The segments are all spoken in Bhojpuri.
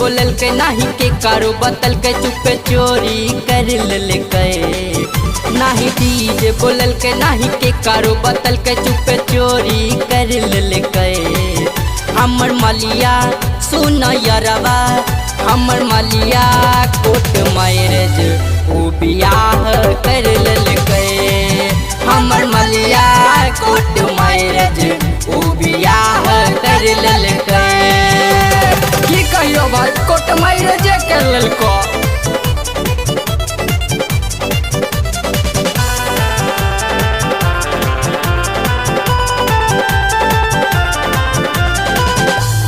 बोलल के नाही के कारो बतल के चुपे चोरी कर ललकै। नाही डीजे बोलल के नाही के कारो बतल के चुपे चोरी कर ललकै। हमर मलिया सुन यरवा हमर मलिया कोर्ट मैरेज उ बियाह कर ललकै। हमर मलिया कोर्ट मैरेज उ बियाह कर ललकै। की कहियो भाई कोर्ट मैरेज कर ललको।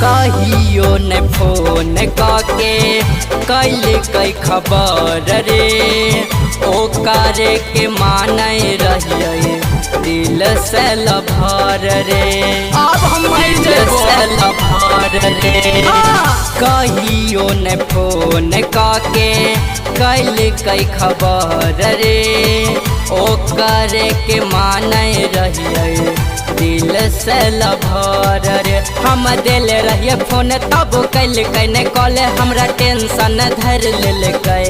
कहियो ने फोन काके कैल कई खबर रे ओकरे के माने रहिए दिल से लभर रे। अब हम मर दिल जेबो। से लभर रे। कहियो ने फोन काके कैल कई खबर रे ओकरे के माने रहिए दिल से लभर रे। हम दिल रहिए फोन तब कैल कैने कॉल हमरा टेंशन धर ललकै।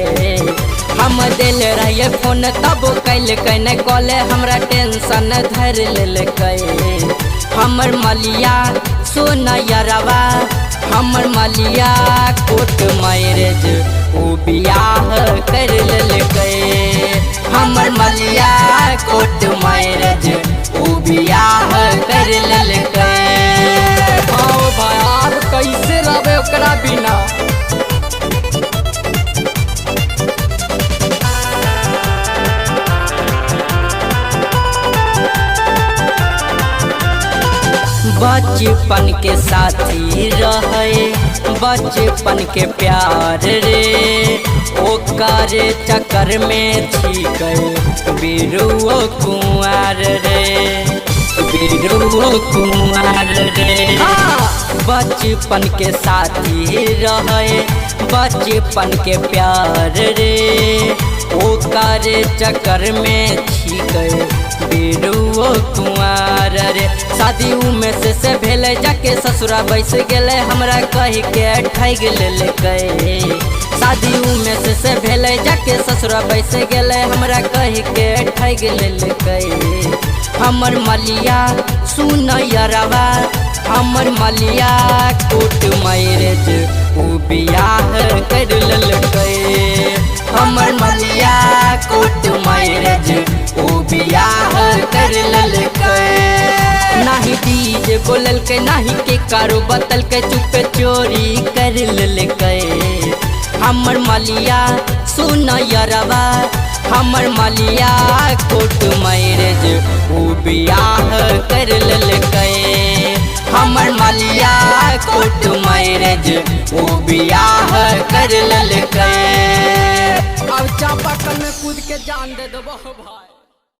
हम दिल रहिए फोन तब कैल कैने कॉल हमरा टेंशन धर ललकै। हमर मलिया सुन यरवा हमर मलिया कोर्ट मैरेज उ बियाह कर ललकै। हमर मलिया कोर्ट मैरेज उ बियाह कर ललकै। आओ भाई अब कैसे रहबे ओकरा बिना। बचपन के साथी रहे बचपन के प्यार रे ओकरे चक्कर में छिकै बिरुओ कुंवार रे। बिरुओ कुंवार रे। बचपन के साथी रहे बचपन के प्यार रे ओकरे चक्कर में छिकै बिरुओ कुंवार रे। शादी में से भेल जाके ससुरा बैस गेले हमरा कह के ठग ललकै। शादी में से भेल जाके ससुरा बैस गेले हमरा कह के ठग ललकै। हमर मलिया सुन यरवा हमर मलिया कोर्ट मैरेज उ बियाह कर ललकै। हमर मलिया कोर्ट मैरेज उ बियाह कर ललकै। नाही डीजे बोलल के नाही के कारो बतल के चुपे चोरी कर ललकै। हमर मलिया सुन यरवा हमर मलिया कोर्ट मैरेज उ बियाह कर ललकै। हमर मलिया कोर्ट मैरेज उ बियाह कर ललकै। अब चापाकल में कूद के जान दे देबो भाई।